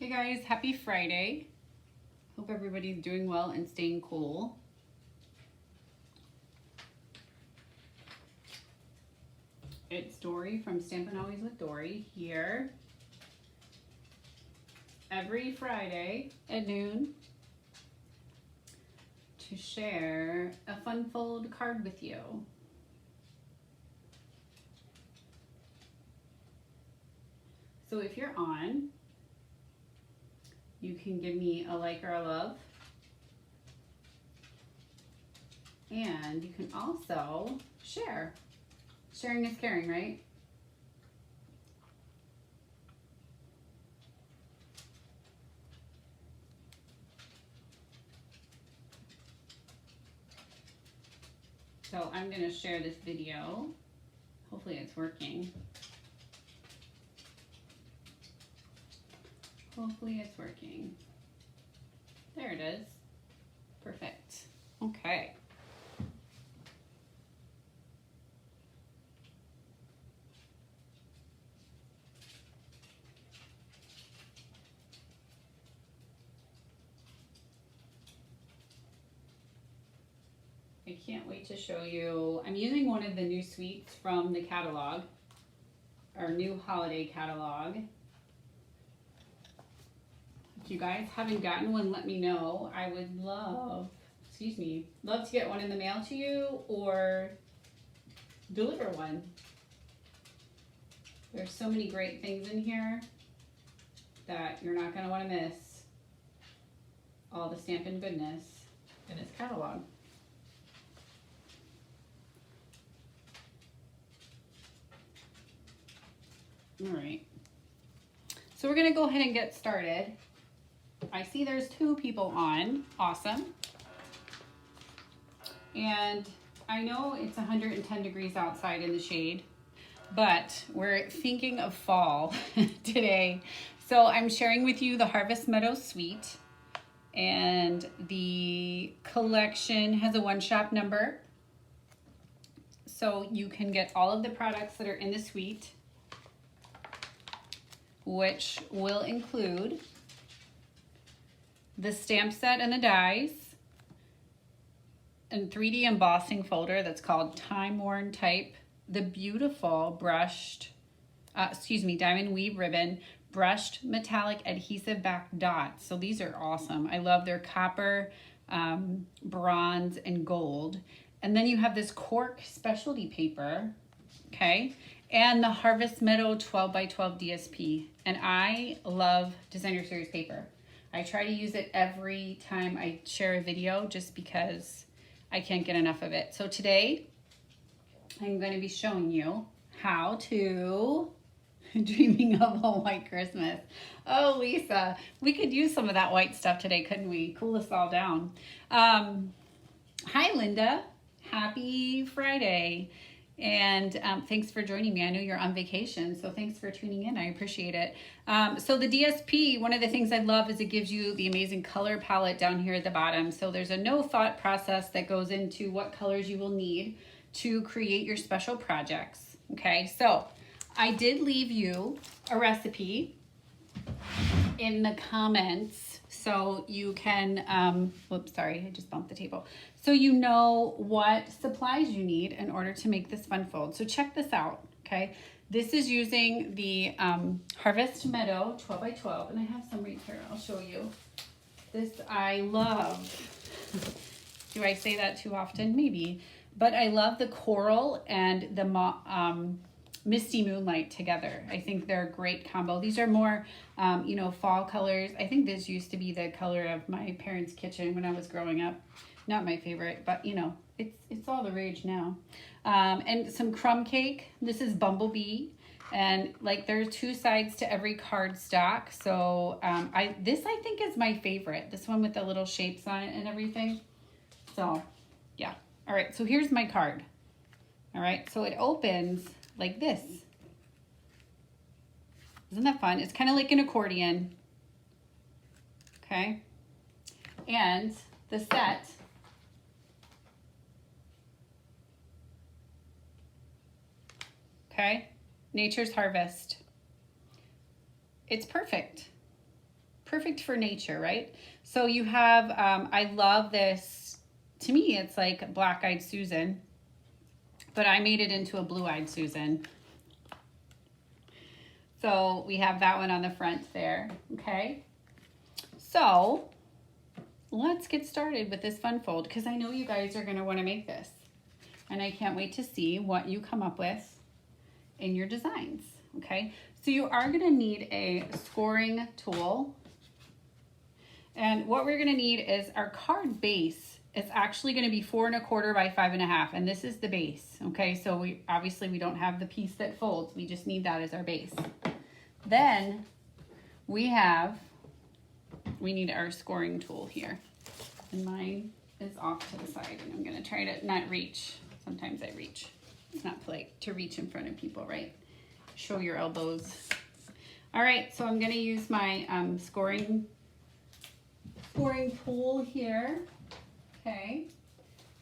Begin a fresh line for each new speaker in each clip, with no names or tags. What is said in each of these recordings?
Hey guys, happy Friday. Hope everybody's doing well and staying cool. It's Dory from Stampin' Always with Dory here every Friday at noon to share a fun fold card with you. So if you're on, you can give me a like or a love. And you can also share. Sharing is caring, right? So I'm going to share this video. Hopefully it's working. Hopefully it's working. There it is. Perfect. Okay. I can't wait to show you. I'm using one of the new suites from the catalog, our new holiday catalog. If you guys haven't gotten one, let me know. I would love to get one in the mail to you or deliver one. There's so many great things in here that you're not going to want to miss all the Stampin' goodness in this catalog. All right, so we're gonna go ahead and get started. I see there's 2 people on, awesome. And I know it's 110 degrees outside in the shade, but we're thinking of fall today. So I'm sharing with you the Harvest Meadow Suite, and the collection has a one-shop number. So you can get all of the products that are in the suite, which will include the stamp set and the dies, and 3D embossing folder that's called Time Worn Type, the beautiful brushed, diamond weave ribbon, brushed metallic adhesive back dots. So these are awesome. I love their copper, bronze, and gold. And then you have this cork specialty paper, okay? And the Harvest Meadow 12x12 DSP. And I love Designer Series paper. I try to use it every time I share a video just because I can't get enough of it. So today, I'm going to be showing you how to, dreaming of a white Christmas. Oh, Lisa, we could use some of that white stuff today, couldn't we? Cool us all down. Hi, Linda. Happy Friday. And thanks for joining me. I know you're on vacation, so thanks for tuning in. I appreciate it. So the DSP, one of the things I love is it gives you the amazing color palette down here at the bottom. So there's a no thought process that goes into what colors you will need to create your special projects. Okay, so I did leave you a recipe in the comments, so you can, whoops, sorry, I just bumped the table. So you know what supplies you need in order to make this fun fold. So check this out, okay? This is using the Harvest Meadow 12x12, and I have some right here, I'll show you. This I love. Do I say that too often? Maybe. But I love the coral and the Misty Moonlight together. I think they're a great combo. These are more, fall colors. I think this used to be the color of my parents' kitchen when I was growing up. Not my favorite, but it's all the rage now. And some crumb cake. This is Bumblebee. And like there's 2 sides to every card stock. So this I think is my favorite. This one with the little shapes on it and everything. So yeah. All right, so here's my card. All right, so it opens like this. Isn't that fun? It's kind of like an accordion. Okay. And the set okay, Nature's Harvest. It's perfect. perfect for nature, right? So you have, I love this. To me, it's like Black-Eyed Susan, but I made it into a Blue-Eyed Susan. So we have that one on the front there, okay? So let's get started with this fun fold because I know you guys are gonna wanna make this. And I can't wait to see what you come up with in your designs, okay? So you are gonna need a scoring tool. And what we're gonna need is our card base. It's actually gonna be 4 1/4 by 5 1/2, and this is the base, okay? So we obviously we don't have the piece that folds. We just need that as our base. Then we need our scoring tool here. And mine is off to the side, and I'm gonna try to not reach. Sometimes I reach. It's not polite to reach in front of people, right? Show your elbows. All right, so I'm gonna use my scoring tool here, okay?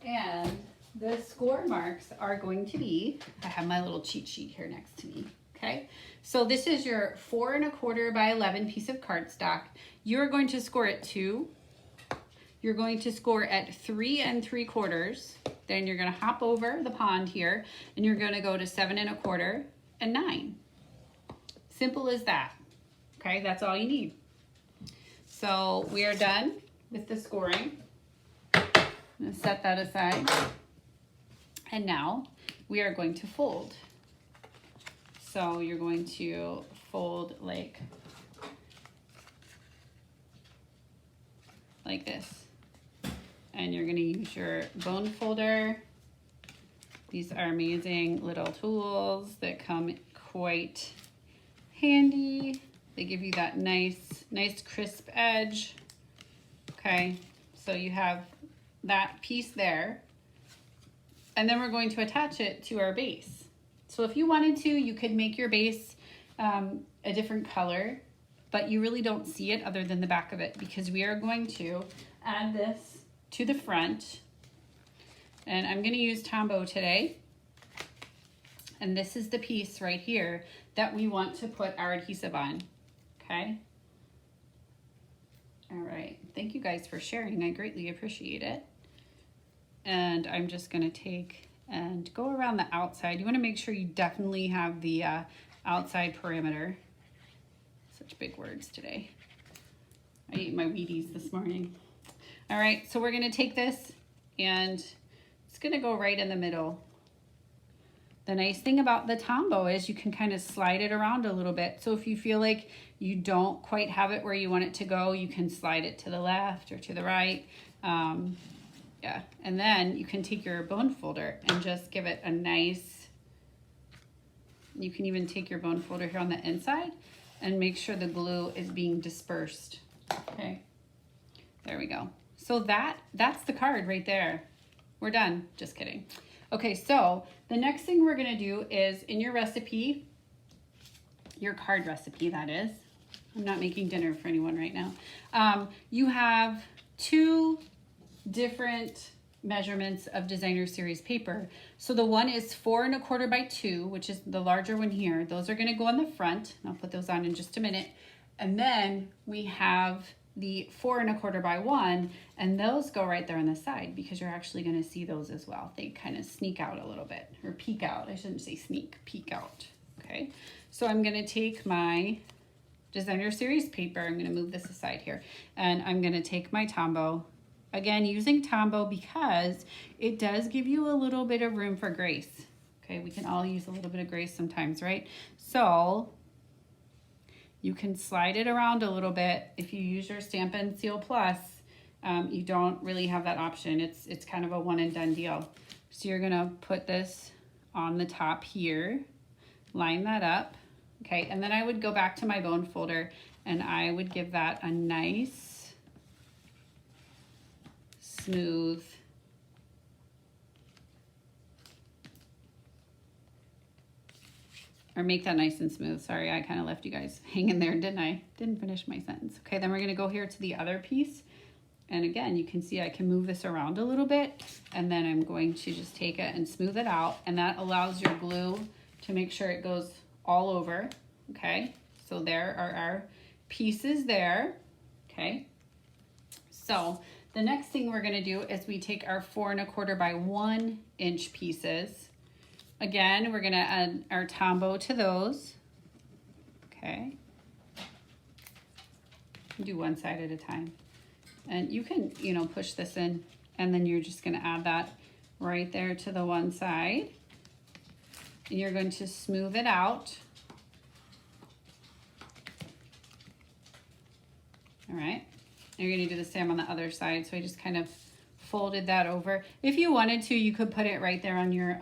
And the score marks are going to be, I have my little cheat sheet here next to me, okay? So this is your 4 1/4 by 11 piece of cardstock. You're going to score at 2. You're going to score at 3 3/4. Then you're gonna hop over the pond here and you're gonna go to 7 1/4 and 9. Simple as that, okay? That's all you need. So we are done with the scoring. I'm gonna set that aside. And now we are going to fold. So you're going to fold like this. And you're gonna use your bone folder. These are amazing little tools that come quite handy. They give you that nice crisp edge. Okay, so you have that piece there. And then we're going to attach it to our base. So if you wanted to, you could make your base a different color, but you really don't see it other than the back of it because we are going to add this to the front. And I'm gonna use Tombow today. And this is the piece right here that we want to put our adhesive on, okay? All right, thank you guys for sharing. I greatly appreciate it. And I'm just gonna take and go around the outside. You wanna make sure you definitely have the outside perimeter. Such big words today. I ate my Wheaties this morning. All right, so we're gonna take this and it's gonna go right in the middle. The nice thing about the Tombow is you can kind of slide it around a little bit. So if you feel like you don't quite have it where you want it to go, you can slide it to the left or to the right. Yeah, and then you can take your bone folder and just give it a nice, you can even take your bone folder here on the inside and make sure the glue is being dispersed. Okay, there we go. So that's the card right there. We're done, just kidding. Okay, so the next thing we're gonna do is in your recipe, your card recipe that is, I'm not making dinner for anyone right now. You have 2 different measurements of designer series paper. So the one is 4 1/4 by 2, which is the larger one here. Those are gonna go on the front. I'll put those on in just a minute. And then we have the 4 1/4 by 1, and those go right there on the side because you're actually gonna see those as well. They kind of sneak out a little bit, or peek out. I shouldn't say sneak, peek out, okay? So I'm gonna take my designer series paper, I'm gonna move this aside here, and I'm gonna take my Tombow. Again, using Tombow because it does give you a little bit of room for grace. Okay, we can all use a little bit of grace sometimes, right? So you can slide it around a little bit. If you use your Stampin' Seal Plus, you don't really have that option. It's kind of a one and done deal. So you're gonna put this on the top here, line that up, okay? And then I would go back to my bone folder and I would give that a nice, smooth, or make that nice and smooth. Sorry, I kind of left you guys hanging there, didn't I? Didn't finish my sentence. Okay, then we're gonna go here to the other piece. And again, you can see I can move this around a little bit, and then I'm going to just take it and smooth it out, and that allows your glue to make sure it goes all over, okay? So there are our pieces there. Okay, so the next thing we're gonna do is we take our 4 1/4 by 1 inch pieces. Again, we're gonna add our Tombow to those. Okay, do one side at a time. And you can, you know, push this in, and then you're just gonna add that right there to the one side. And you're going to smooth it out. All right, and you're gonna do the same on the other side. So I just kind of folded that over. If you wanted to, you could put it right there on your,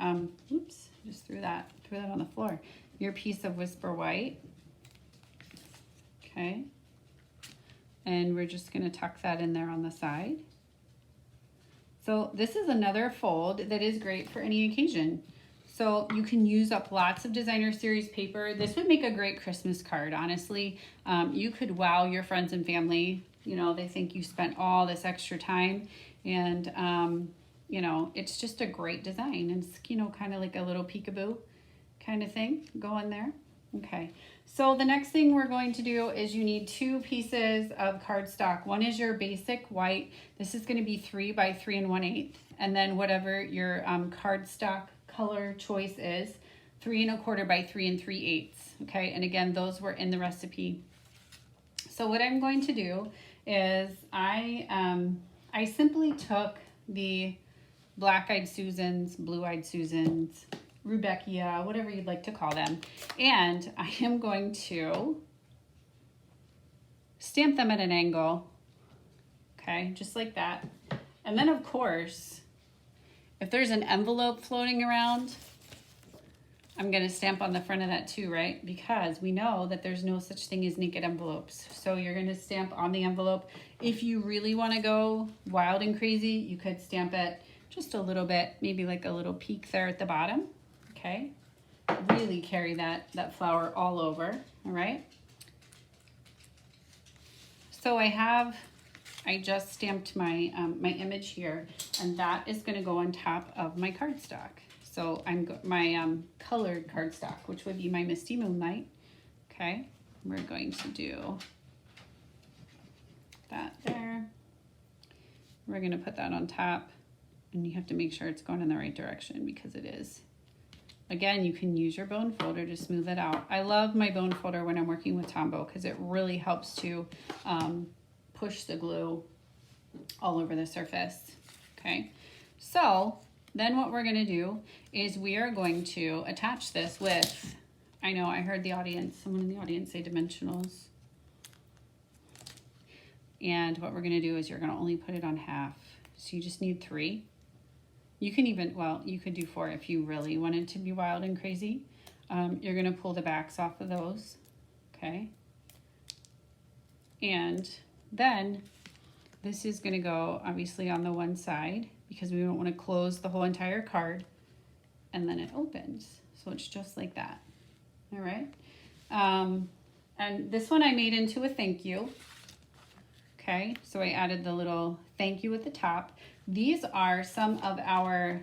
oops, just threw that on the floor. Your piece of Whisper White. Okay, and we're just gonna tuck that in there on the side. So this is another fold that is great for any occasion. So you can use up lots of designer series paper. This would make a great Christmas card, honestly. You could wow your friends and family. You know, they think you spent all this extra time, and you know, it's just a great design. And it's, you know, kind of like a little peekaboo kind of thing going there. Okay, so the next thing we're going to do is you need 2 pieces of cardstock. One is your basic white. This is going to be 3 by 3 1/8, and then whatever your cardstock color choice is, 3 1/4 by 3 3/8. Okay, and again, those were in the recipe. So what I'm going to do is I simply took the Black-Eyed Susans, Blue-Eyed Susans, Rudbeckia, whatever you'd like to call them, and I am going to stamp them at an angle. Okay, just like that. And then of course, if there's an envelope floating around, I'm gonna stamp on the front of that too, right? Because we know that there's no such thing as naked envelopes. So you're gonna stamp on the envelope. If you really wanna go wild and crazy, you could stamp it just a little bit, maybe like a little peak there at the bottom, okay? Really carry that flower all over, all right? So I just stamped my, my image here, and that is gonna go on top of my cardstock. So my colored cardstock, which would be my Misty Moonlight. Okay, we're going to do that there. We're gonna put that on top, and you have to make sure it's going in the right direction because it is. Again, you can use your bone folder to smooth it out. I love my bone folder when I'm working with Tombow because it really helps to push the glue all over the surface. Okay, so then what we're going to do is we are going to attach this with, I know I heard the audience, someone in the audience say dimensionals. And what we're going to do is you're going to only put it on half. So you just need 3. You can even, well, you could do 4 if you really wanted to be wild and crazy. You're going to pull the backs off of those. Okay. And then this is going to go obviously on the one side, because we don't want to close the whole entire card, and then it opens. So it's just like that. All right. And this one I made into a thank you. Okay, so I added the little thank you at the top. These are some of our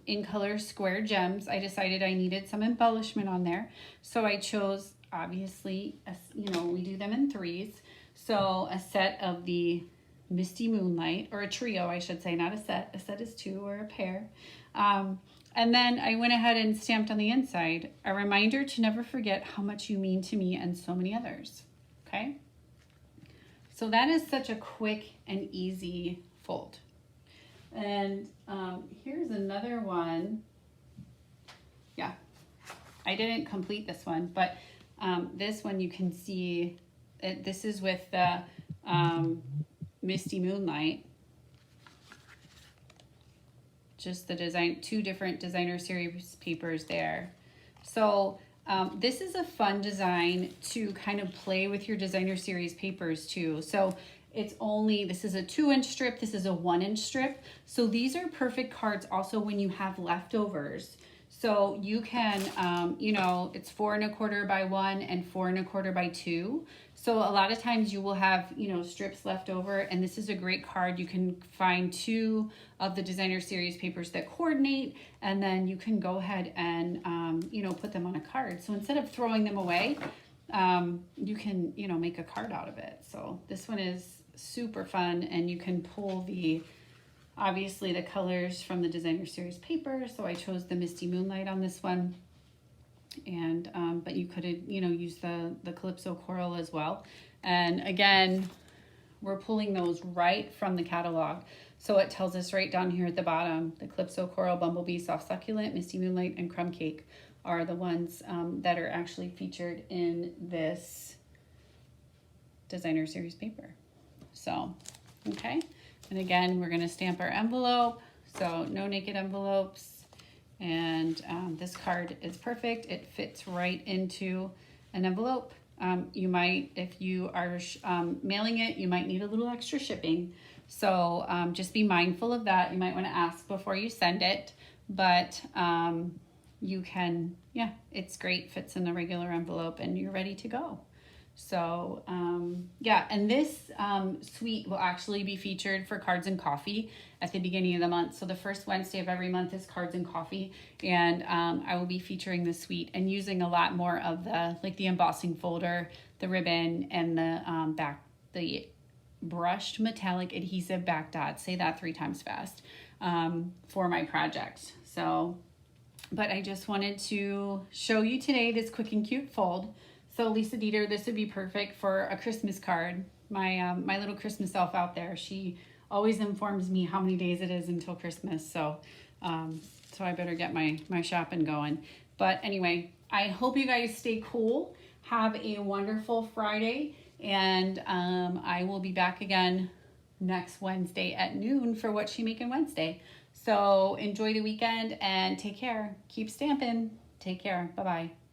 in color square gems. I decided I needed some embellishment on there. So I chose, obviously, you know, we do them in 3s. So a set of the Misty Moonlight, or a trio, I should say, not a set. A set is 2 or a pair. And then I went ahead and stamped on the inside, a reminder to never forget how much you mean to me and so many others. Okay? So that is such a quick and easy fold. And here's another one. Yeah, I didn't complete this one, but this one you can see, this is with the Misty Moonlight. Just the design, 2 different designer series papers there. So this is a fun design to kind of play with your designer series papers too. So it's only, this is a 2-inch strip, this is a 1-inch strip. So these are perfect cards also when you have leftovers. So you can, you know, it's 4 1/4 by 1 and 4 1/4 by 2. So a lot of times you will have, you know, strips left over, and this is a great card. You can find 2 of the designer series papers that coordinate, and then you can go ahead and, you know, put them on a card. So instead of throwing them away, you can, you know, make a card out of it. So this one is super fun, and you can pull the, obviously the colors from the designer series paper. So I chose the Misty Moonlight on this one. And, but you could, you know, use the Calypso Coral as well. And again, we're pulling those right from the catalog. So it tells us right down here at the bottom, the Calypso Coral, Bumblebee, Soft Succulent, Misty Moonlight, and Crumb Cake are the ones that are actually featured in this designer series paper. So, okay. And again, we're gonna stamp our envelope. So no naked envelopes. And this card is perfect. It fits right into an envelope. You might, if you are mailing it, you might need a little extra shipping. So just be mindful of that. You might want to ask before you send it, but you can, yeah, it's great, fits in a regular envelope, and you're ready to go. So yeah, and this suite will actually be featured for Cards and Coffee at the beginning of the month. So the first Wednesday of every month is Cards and Coffee, and I will be featuring the suite and using a lot more of the, like the embossing folder, the ribbon, and the brushed metallic adhesive back dots. Say that 3 times fast for my project. So, but I just wanted to show you today this quick and cute fold. So Lisa Dieter, this would be perfect for a Christmas card. My little Christmas elf out there, she always informs me how many days it is until Christmas. So so I better get my shopping going. But anyway, I hope you guys stay cool. Have a wonderful Friday, and I will be back again next Wednesday at noon for What's She Making Wednesday. So enjoy the weekend and take care. Keep stamping. Take care. Bye-bye.